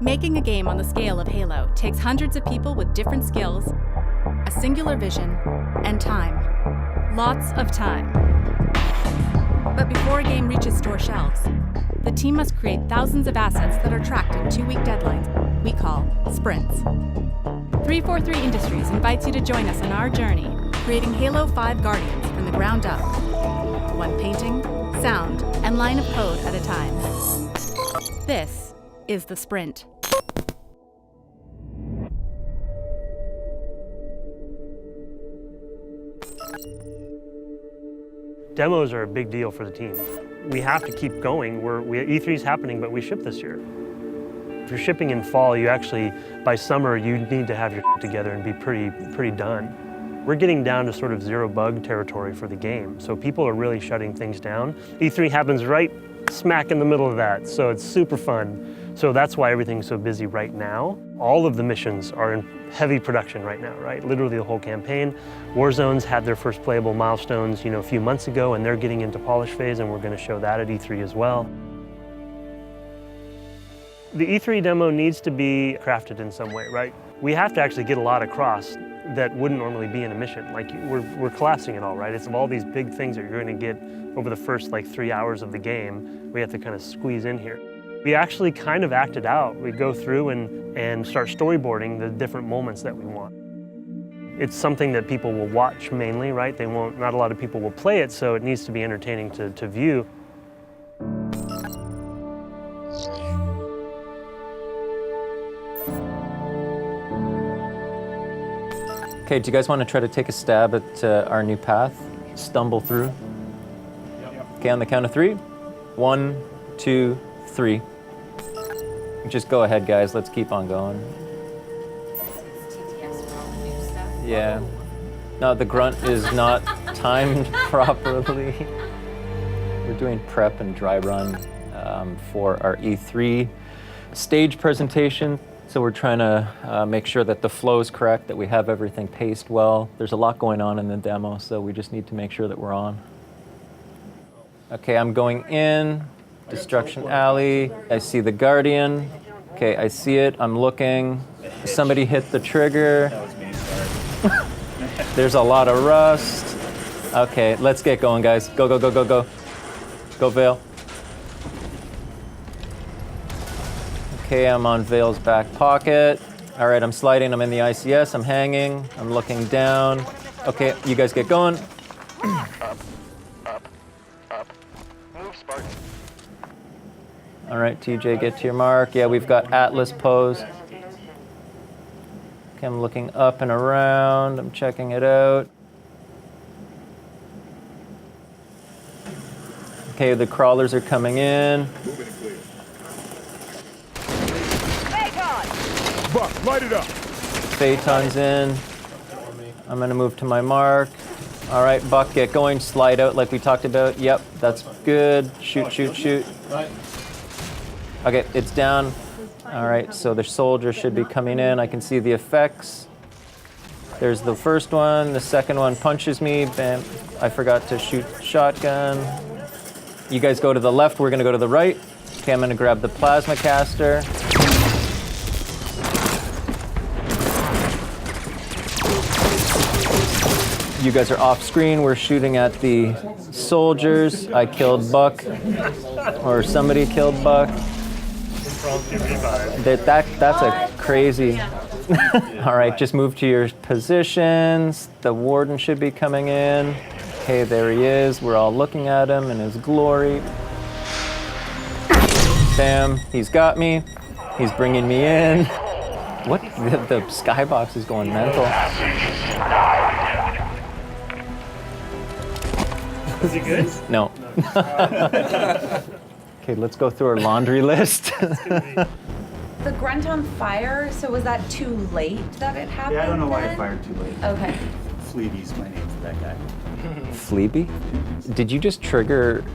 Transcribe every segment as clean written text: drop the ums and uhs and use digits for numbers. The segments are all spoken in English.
Making a game on the scale of Halo takes hundreds of people with different skills, a singular vision, and time. Lots of time. But before a game reaches store shelves, the team must create thousands of assets that are tracked in 2-week deadlines we call sprints. 343 Industries invites you to join us on our journey, creating Halo 5 Guardians from the ground up. One painting, sound, and line of code at a time. This is the sprint. Demos are a big deal for the team. We have to keep going. E3 is happening, but we ship this year. If you're shipping in fall, you actually, by summer, you need to have your shit together and be pretty done. We're getting down to sort of zero bug territory for the game, so people are really shutting things down. E3 happens right smack in the middle of that, so it's super fun. So that's why everything's so busy right now. All of the missions are in heavy production right now, right? Literally the whole campaign. Warzone's had their first playable milestones, a few months ago, and they're getting into polish phase, and we're going to show that at E3 as well. The E3 demo needs to be crafted in some way, right? We have to actually get a lot across that wouldn't normally be in a mission. Like we're collapsing it all, right? It's all these big things that you're going to get over the first 3 hours of the game. We have to kind of squeeze in here. We actually kind of act it out. We go through and start storyboarding the different moments that we want. It's something that people will watch mainly, right? Not a lot of people will play it, so it needs to be entertaining to view. Okay, do you guys want to try to take a stab at our new path? Stumble through? Yep. Okay, on the count of 3. 1, 2, 3. Just go ahead, guys. Let's keep on going. Yeah. No, the grunt is not timed properly. We're doing prep and dry run for our E3 stage presentation. So we're trying to make sure that the flow is correct, that we have everything paced well. There's a lot going on in the demo, so we just need to make sure that we're on. Okay, I'm going in. Destruction Alley. I see the Guardian. Okay, I see it. I'm looking. Somebody hit the trigger. That was me, sorry. There's a lot of rust. Okay, let's get going, guys. Go, go, go, go, go. Go, Vale. Okay, I'm on Vale's back pocket. All right, I'm sliding. I'm in the ICS. I'm hanging. I'm looking down. Okay, you guys get going. All right, TJ, get to your mark. Yeah, we've got Atlas pose. Okay, I'm looking up and around. I'm checking it out. Okay, the crawlers are coming in. Buck, light it up. Phaeton's in. I'm gonna move to my mark. All right, Buck, get going. Slide out like we talked about. Yep, that's good. Shoot, shoot, shoot. Okay, it's down. All right, so the soldier should be coming in. I can see the effects. There's the first one. The second one punches me. Bam. I forgot to shoot shotgun. You guys go to the left. We're gonna go to the right. Okay, I'm gonna grab the plasma caster. You guys are off screen. We're shooting at the soldiers. I killed Buck, or somebody killed Buck. That's a crazy. All right, just move to your positions. The warden should be coming in. Okay, there he is. We're all looking at him in his glory. Bam, he's got me. He's bringing me in. What? The skybox is going mental. Is he good? No. Okay, let's go through our laundry list. The grunt on fire, so was that too late that it happened? Yeah, I don't know why I then? fired too late. Okay. Fleeby's my name for that guy. Fleeby? Did you just trigger,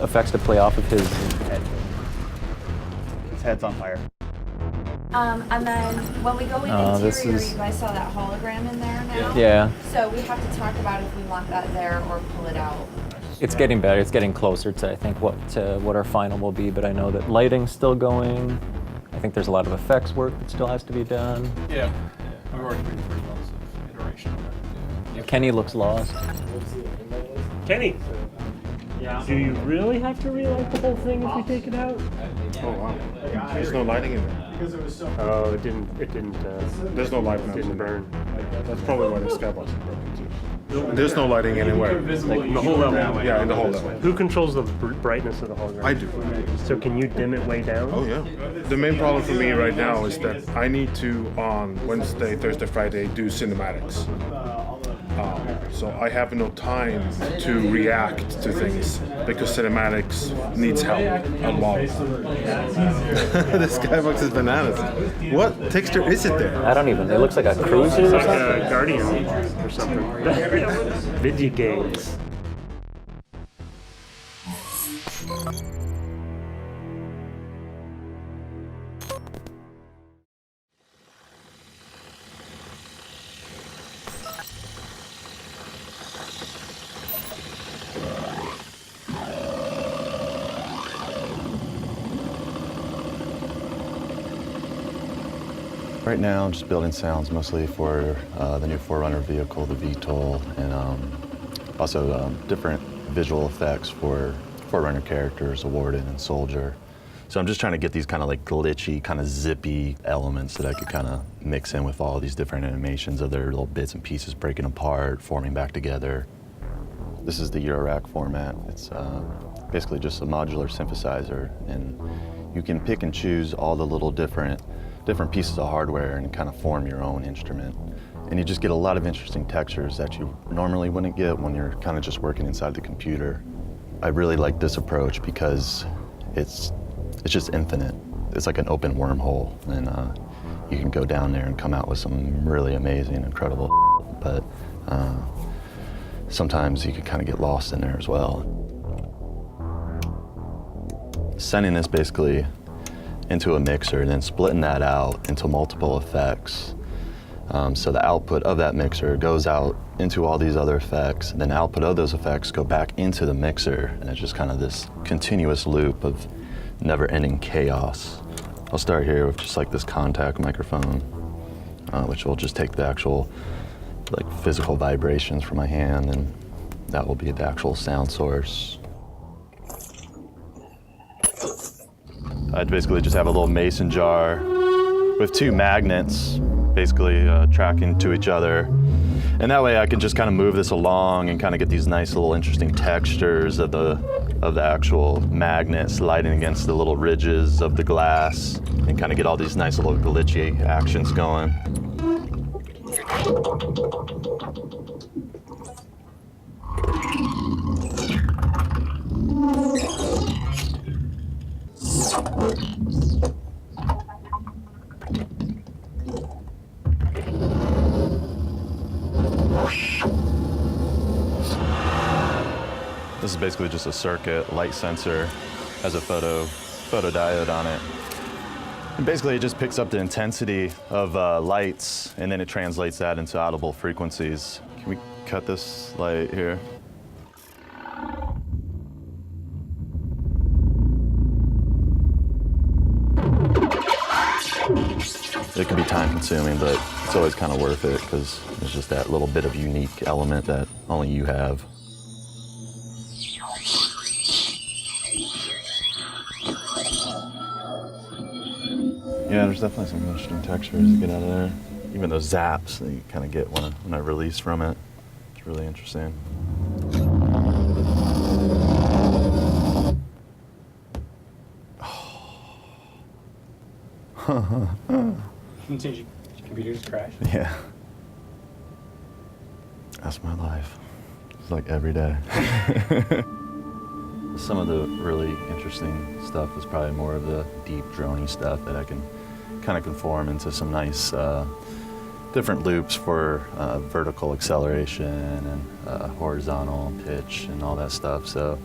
effects to play off of his head? His head's on fire. And then when we go in interior, you guys saw that hologram in there now? Yeah. So we have to talk about if we want that there or pull it out. It's getting better. It's getting closer to, I think, what our final will be, but I know that lighting's still going. I think there's a lot of effects work that still has to be done. Yeah. We've already been through lots of iteration on that. Yeah. Kenny looks lost. Kenny, do you really have to relight the whole thing if we take it out? Oh wow. There's no lighting in there. Oh, it didn't. There's no light now. Didn't burn. That's probably why the skybox is broken too. There's no lighting anywhere. Like in the whole level. Yeah, in the whole level. Who controls the brightness of the hologram? I do. So can you dim it way down? Oh yeah. The main problem for me right now is that I need to on Wednesday, Thursday, Friday do cinematics. So I have no time to react to things because cinematics needs help a lot. The skybox is bananas. What texture is it there? I don't even, it looks like a cruiser It's or like something. a Guardian or something. Video games. Right now, I'm just building sounds mostly for the new Forerunner vehicle, the VTOL, and also different visual effects for Forerunner characters, a Warden and Soldier. So I'm just trying to get these kind of like glitchy, kind of zippy elements that I could kind of mix in with all these different animations of their little bits and pieces breaking apart, forming back together. This is the Eurorack format. It's basically just a modular synthesizer, and you can pick and choose all the little different pieces of hardware and kind of form your own instrument. And you just get a lot of interesting textures that you normally wouldn't get when you're kind of just working inside the computer. I really like this approach because it's just infinite. It's like an open wormhole, and you can go down there and come out with some really amazing, incredible but sometimes you can kind of get lost in there as well. Sending this basically into a mixer and then splitting that out into multiple effects. So the output of that mixer goes out into all these other effects, and then the output of those effects go back into the mixer, and it's just kind of this continuous loop of never-ending chaos. I'll start here with just like this contact microphone, which will just take the actual like physical vibrations from my hand, and that will be the actual sound source. I'd basically just have a little mason jar with two magnets basically tracking to each other. And that way I can just kind of move this along and kind of get these nice little interesting textures of the actual magnet sliding against the little ridges of the glass and kind of get all these nice little glitchy actions going. This is basically just a circuit, light sensor, has a photodiode on it. And basically it just picks up the intensity of lights, and then it translates that into audible frequencies. Can we cut this light here? It can be time consuming, but it's always kind of worth it because there's just that little bit of unique element that only you have. Yeah, there's definitely some interesting textures to get out of there. Even those zaps that you kind of get when I release from it. It's really interesting. Did your computers crash? Yeah. That's my life. It's like every day. Some of the really interesting stuff is probably more of the deep drony stuff that I can kind of conform into some nice different loops for vertical acceleration and horizontal pitch and all that stuff. So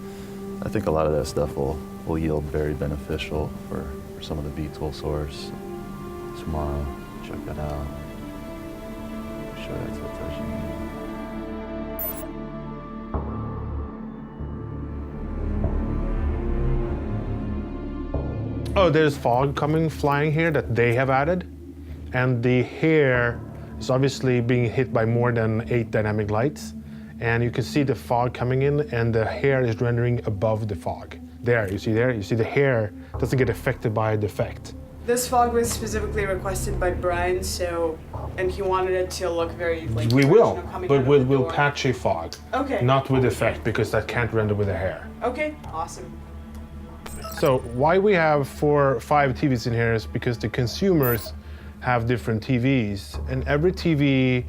I think a lot of that stuff will yield very beneficial for some of the VTOL source. Tomorrow, check that out. Show that to the touching. Oh, there's fog flying here that they have added. And the hair is obviously being hit by more than 8 dynamic lights. And you can see the fog coming in, and the hair is rendering above the fog. There, you see the hair doesn't get affected by the effect. This fog was specifically requested by Brian, and he wanted it to look very like. We will, coming but out of the we'll door. patch a fog. Okay. Not with effect, because that can't render with the hair. Okay, awesome. So why we have 4 or 5 TVs in here is because the consumers have different TVs, and every TV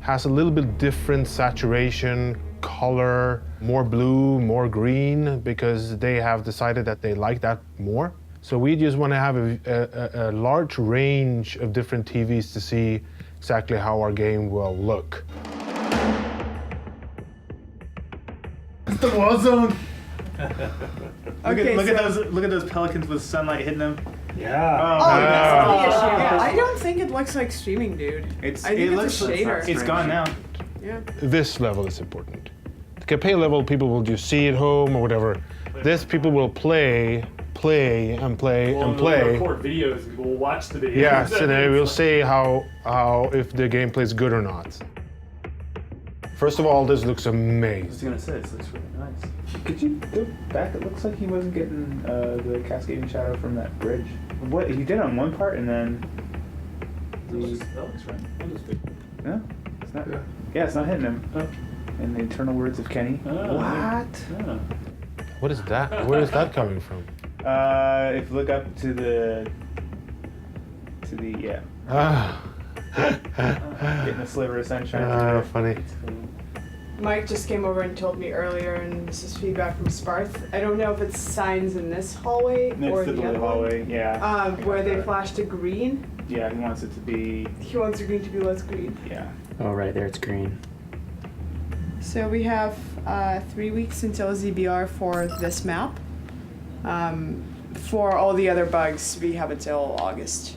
has a little bit different saturation, color, more blue, more green, because they have decided that they like that more. So we just want to have a large range of different TVs to see exactly how our game will look. The wall zone. Okay, look at those pelicans with sunlight hitting them. Yeah. Oh, that's the issue. Yeah, I don't think it looks like streaming, dude. It I think looks it's a shader. It's gone now. Yeah. This level is important. The campaign level, people will just see at home or whatever. This, people will play. We'll record videos and we'll watch the videos. Yeah, so then we'll see how if the gameplay is good or not. First of all, this looks I was amazing. gonna say, this looks really nice. Could you go back? It looks like he wasn't getting the cascading shadow from that bridge. What he did on one part, and then That looks right. That looks big. no, it's not. Yeah, it's not hitting him. Oh. In the eternal words of Kenny. Oh, What? Yeah. What is that? Where is that coming from? If you look up to the yeah, getting a sliver of sunshine. Funny. Mike just came over and told me earlier, and this is feedback from Sparth. I don't know if it's signs in this hallway or Next to the other hallway, one. yeah. Where they flashed a green. Yeah, he wants it to be. He wants the green to be less green. Yeah. Oh, right there, it's green. So we have 3 weeks until ZBR for this map. For all the other bugs, we have until August.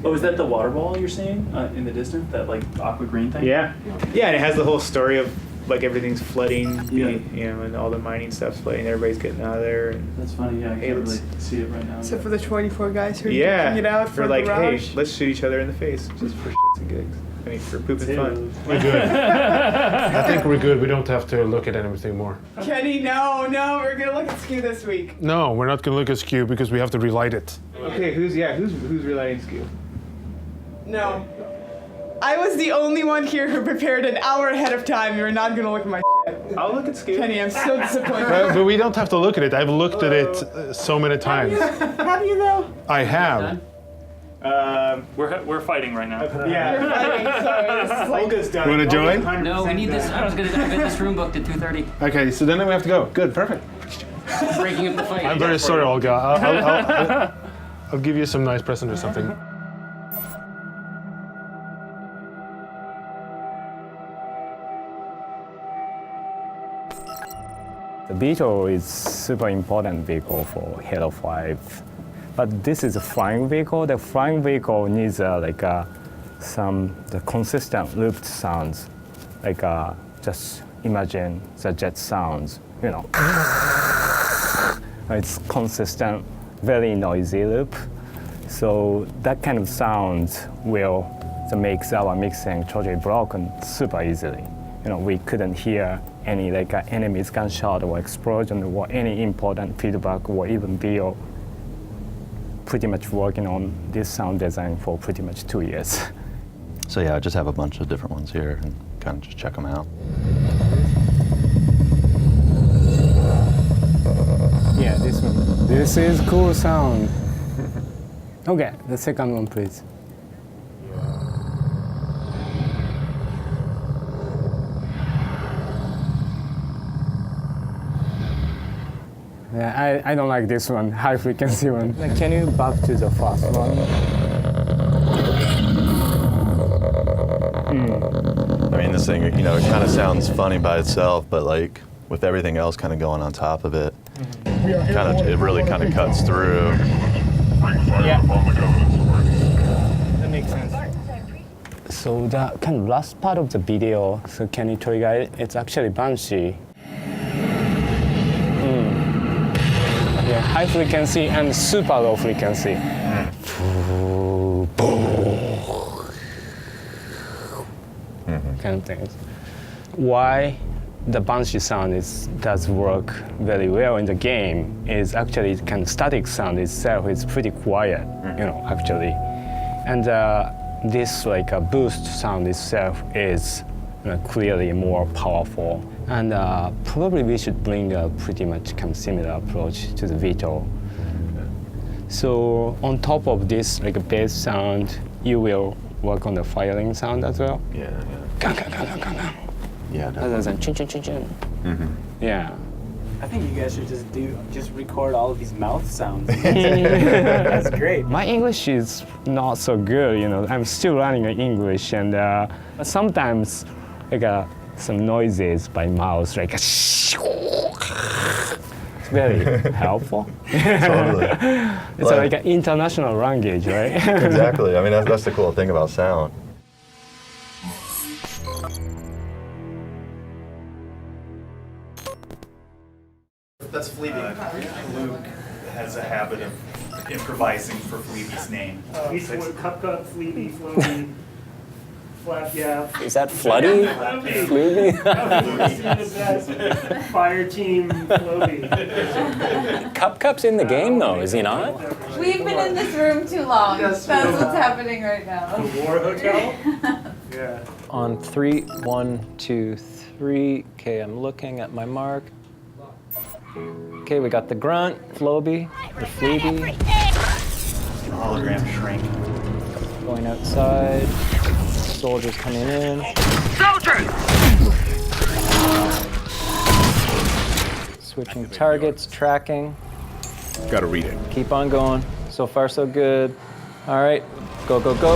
Oh, is that the water ball you're seeing in the distance? That like aqua green thing? Yeah. Yeah, and it has the whole story of like everything's flooding, Yeah. you know, and all the mining stuff's flooding. Everybody's getting out of there. And That's funny. Yeah, I Hey, can't let's- really see it right now. So for the 24 guys who are yeah, taking it out for they're like, garage. hey, let's shoot each other in the face just for shits and gigs. I mean, for poop and fun. We're good. I think we're good. We don't have to look at anything more. Kenny, no, we're gonna look at SKU this week. No, we're not going to look at SKU because we have to relight it. Okay, who's relighting SKU? No. I was the only one here who prepared an hour ahead of time. You're not gonna look at my shit. I'll look at SKU. Kenny, I'm so disappointed. But we don't have to look at it. I've looked at it so many times. Have you though? I have. We're fighting right now. Yeah. You're fighting, sorry. This is like, Olga's done. You wanna join? 100% No, we need this. done. I get this room booked at 2:30. Okay, so then we have to go. Good, perfect. Breaking up the fight. I'm very sorry, Olga. I'll give you some nice present or something. The Beetle is super important vehicle for Halo 5, but this is a flying vehicle. The flying vehicle needs some consistent looped sounds, just imagine the jet sounds, you know. It's consistent, very noisy loop. So that kind of sound will makes our mixing totally broken super easily. You know, we couldn't hear any enemy's gunshot or explosion or any important feedback or even video. Pretty much working on this sound design for pretty much 2 years. So yeah, I just have a bunch of different ones here and kind of just check them out. Yeah, this one. This is cool sound. Okay, the second one, please. Yeah, I don't like this one, high frequency one. Can you back to the first one? I mean, this thing, you know, it kind of sounds funny by itself, but like with everything else kind of going on top of it, it really kind of cuts through. Yeah. That makes sense. So the kind of last part of the video, so can you trigger it? It's actually Banshee. Yeah. high frequency and super low frequency. Kind of things. Why the bunchy sound does work very well in the game is actually kind of static sound itself is pretty quiet, actually. And this like a boost sound itself is clearly more powerful. And probably we should bring a pretty much kind of similar approach to the VTOL. So on top of this like a bass sound, you will work on the firing sound as well. Yeah. Gang, gang, gang, gang, gang. Yeah, Other than chin, chin, chin, chin. Yeah. I think you guys should just record all of these mouth sounds. That's great. My English is not so good, I'm still learning English, and sometimes like some noises by mouth, like it's very helpful. Totally. It's like an international language, right? Exactly. I mean, that's the cool thing about sound. That's Fleabee. Luke has a habit of improvising for Fleabee's name. Cup, Fleabee, Floaty, Flap, yeah. Is that Floody? Fleabee? Fire Team, Floaty. Cup's in the game, though, is he not? We've been in this room too long. Yes, That's what's happening right now. The War Hotel? Yeah. On 3, 1, 2, 3. Okay, I'm looking at my mark. Okay, we got the grunt, Floby, the Fleabee. Hologram shrink. Going outside. Soldiers coming in. Soldiers! Switching targets, tracking. Gotta read it. Keep on going. So far, so good. All right, go, go, go.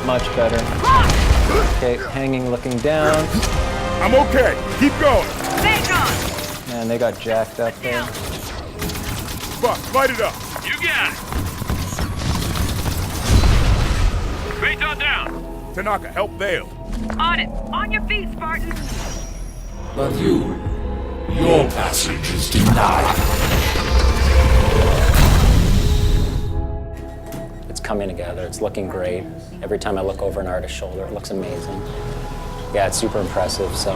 Much better. Okay, hanging, looking down. I'm okay. Keep going. Man, they got jacked up there. Buck, light it up. You got it. Kratos down. Tanaka, help there. On it. On your feet, Spartan. But your passage is denied. It's coming together. It's looking great. Every time I look over an artist's shoulder, it looks amazing. Yeah, it's super impressive, so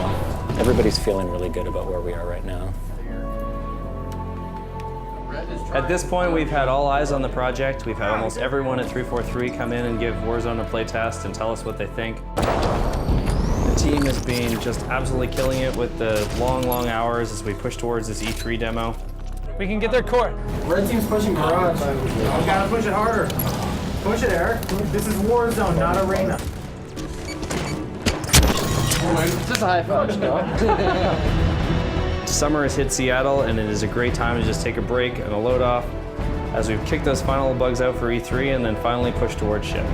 everybody's feeling really good about where we are right now. At this point, we've had all eyes on the project. We've had almost everyone at 343 come in and give Warzone a play test and tell us what they think. The team has been just absolutely killing it with the long, long hours as we push towards this E3 demo. We can get their core. Red team's pushing garage. We gotta push it harder. Push it, Eric. This is Warzone, not Arena. Just a high five, Summer has hit Seattle, and it is a great time to just take a break and a load off as we've kicked those final bugs out for E3 and then finally push towards ship.